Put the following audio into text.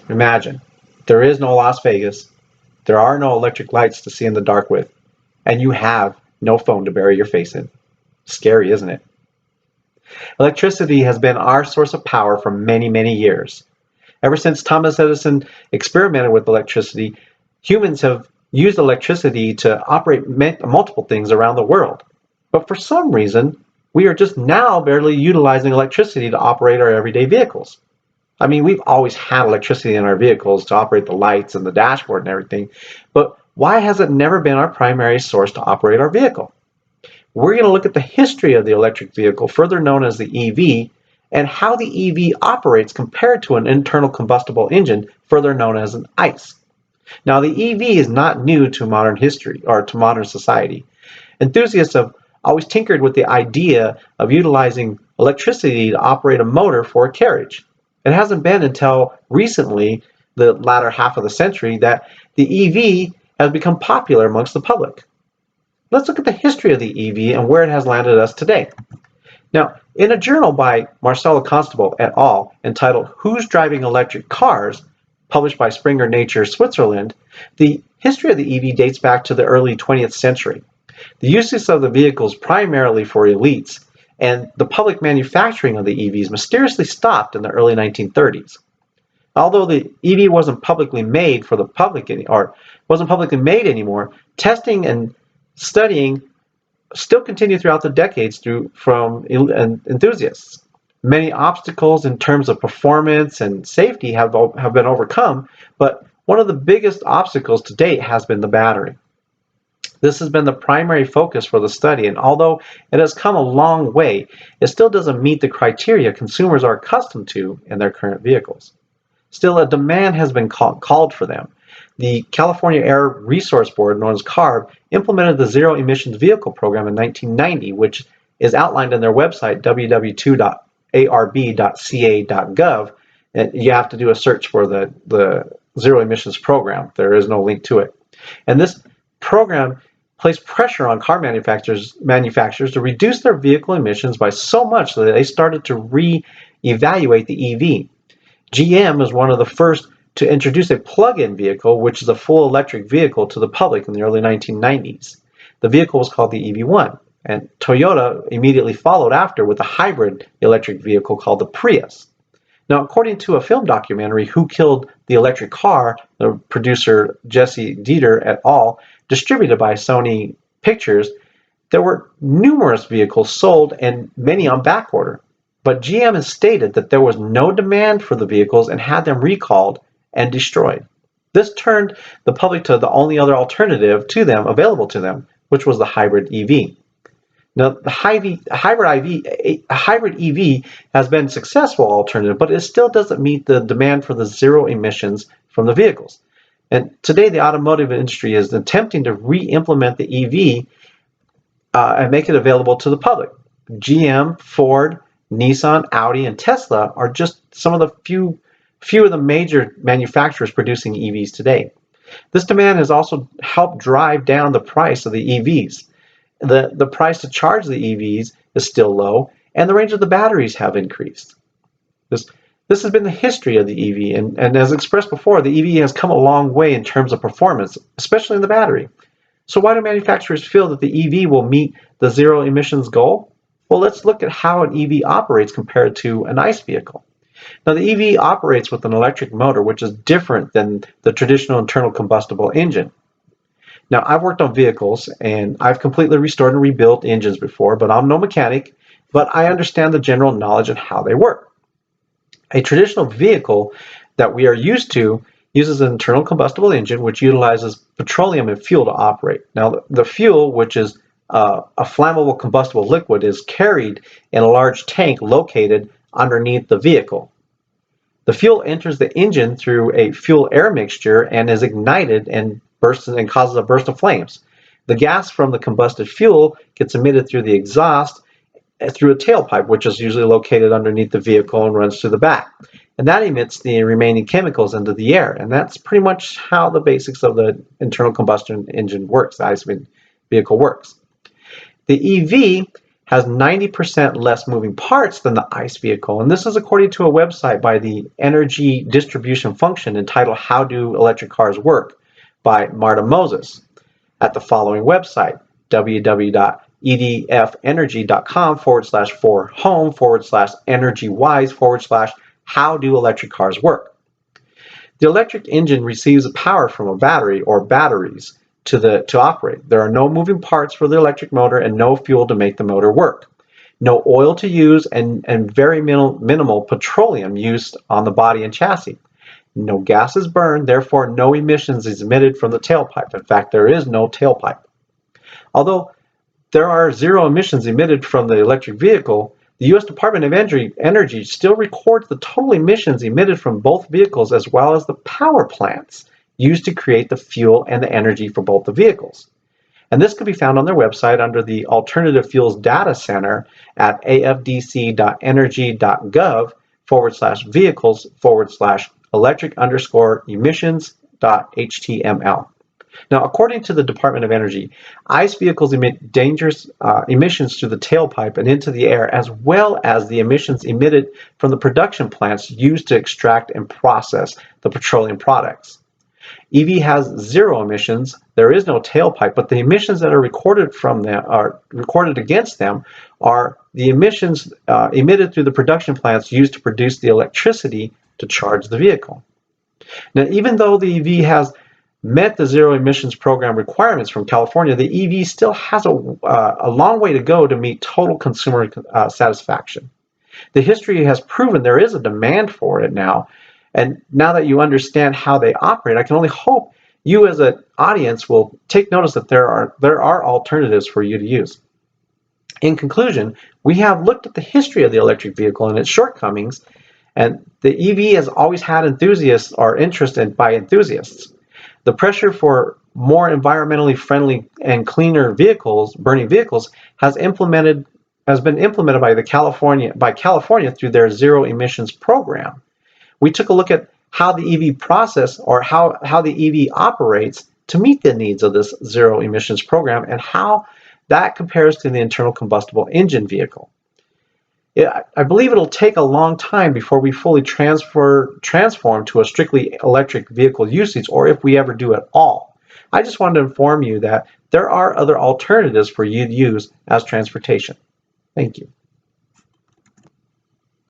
Imagine, there is no Las Vegas, there are no electric lights to see in the dark with, and you have no phone to bury your face in. Scary, isn't it? Electricity has been our source of power for many, many years. Ever since Thomas Edison experimented with electricity, humans have used electricity to operate multiple things around the world. But for some reason, we are just now barely utilizing electricity to operate our everyday vehicles. I mean, we've always had electricity in our vehicles to operate the lights and the dashboard and everything, but why has it never been our primary source to operate our vehicle? We're going to look at the history of the electric vehicle, further known as the EV, and how the EV operates compared to an internal combustible engine, further known as an ICE. Now, the EV is not new to modern history or to modern society. Enthusiasts have always tinkered with the idea of utilizing electricity to operate a motor for a carriage. It hasn't been until recently, the latter half of the century, that the EV has become popular amongst the public. Let's look at the history of the EV and where it has landed us today. Now, in a journal by Marcelo Constable et al. Entitled Who's Driving Electric Cars, published by Springer Nature, Switzerland, the history of the EV dates back to the early 20th century. The uses of the vehicles primarily for elites, and the public manufacturing of the EVs mysteriously stopped in the early 1930s. Although the EV wasn't publicly made for the public or wasn't publicly made anymore, testing and studying still continued throughout the decades from enthusiasts. Many obstacles in terms of performance and safety have been overcome, but one of the biggest obstacles to date has been the battery. This has been the primary focus for the study, and although it has come a long way, it still doesn't meet the criteria consumers are accustomed to in their current vehicles. Still, a demand has been called for them. The California Air Resource Board, known as CARB, implemented the Zero Emissions Vehicle Program in 1990, which is outlined on their website, www.arb.ca.gov. And you have to do a search for the Zero Emissions Program. There is no link to it. And this program placed pressure on car manufacturers to reduce their vehicle emissions by so much that they started to re-evaluate the EV. GM was one of the first to introduce a plug-in vehicle, which is a full electric vehicle, to the public in the early 1990s. The vehicle was called the EV1, and Toyota immediately followed after with a hybrid electric vehicle called the Prius. Now, according to a film documentary, Who Killed the Electric Car, the producer Jesse Dieter et al., distributed by Sony Pictures, there were numerous vehicles sold and many on backorder. But GM has stated that there was no demand for the vehicles and had them recalled and destroyed. This turned the public to the only other alternative to them available to them, which was the hybrid EV. Now, the hybrid EV has been a successful alternative, but it still doesn't meet the demand for the zero emissions from the vehicles. And today, the automotive industry is attempting to re-implement the EV and make it available to the public. GM, Ford, Nissan, Audi, and Tesla are just some of the few of the major manufacturers producing EVs today. This demand has also helped drive down the price of the EVs. The price to charge the EVs is still low, and the range of the batteries have increased. This has been the history of the EV, and as expressed before, the EV has come a long way in terms of performance, especially in the battery. So why do manufacturers feel that the EV will meet the zero emissions goal? Well, let's look at how an EV operates compared to an ICE vehicle. Now, the EV operates with an electric motor, which is different than the traditional internal combustible engine. Now, I've worked on vehicles, and I've completely restored and rebuilt engines before, but I'm no mechanic, but I understand the general knowledge and how they work. A traditional vehicle that we are used to uses an internal combustible engine, which utilizes petroleum and fuel to operate. Now, the fuel, which is a flammable combustible liquid, is carried in a large tank located underneath the vehicle. The fuel enters the engine through a fuel-air mixture and is ignited and bursts and causes a burst of flames. The gas from the combusted fuel gets emitted through the exhaust through a tailpipe, which is usually located underneath the vehicle and runs through the back. And that emits the remaining chemicals into the air. And that's pretty much how the basics of the internal combustion engine works, the ICE vehicle works. The EV has 90% less moving parts than the ICE vehicle. And this is according to a website by the Energy Distribution Function entitled How Do Electric Cars Work by Marta Moses at the following website, www.edfenergy.com/for home/energy-wise/how do electric cars work. The electric engine receives power from a battery or batteries to operate. There are no moving parts for the electric motor and no fuel to make the motor work. No oil to use and very minimal petroleum used on the body and chassis. No gas is burned, therefore no emissions is emitted from the tailpipe. In fact, there is no tailpipe. Although there are zero emissions emitted from the electric vehicle, the U.S. Department of Energy still records the total emissions emitted from both vehicles as well as the power plants used to create the fuel and the energy for both the vehicles. And this can be found on their website under the Alternative Fuels Data Center at afdc.energy.gov/vehicles/electric_emissions.html. Now, according to the Department of Energy, ICE vehicles emit dangerous emissions through the tailpipe and into the air, as well as the emissions emitted from the production plants used to extract and process the petroleum products. EV has zero emissions. There is no tailpipe, but the emissions that are recorded against them are the emissions emitted through the production plants used to produce the electricity to charge the vehicle. Now, even though the EV has met the zero emissions program requirements from California, the EV still has a long way to go to meet total consumer satisfaction. The history has proven there is a demand for it now. And now that you understand how they operate, I can only hope you as an audience will take notice that there are alternatives for you to use. In conclusion, we have looked at the history of the electric vehicle and its shortcomings, and the EV has always had enthusiasts or interest in by enthusiasts. The pressure for more environmentally friendly and cleaner burning vehicles, has been implemented by California through their zero emissions program. We took a look at how the EV process or how the EV operates to meet the needs of this zero emissions program and how that compares to the internal combustible engine vehicle. I believe it'll take a long time before we fully transform to a strictly electric vehicle usage, or if we ever do at all. I just wanted to inform you that there are other alternatives for you to use as transportation. Thank you.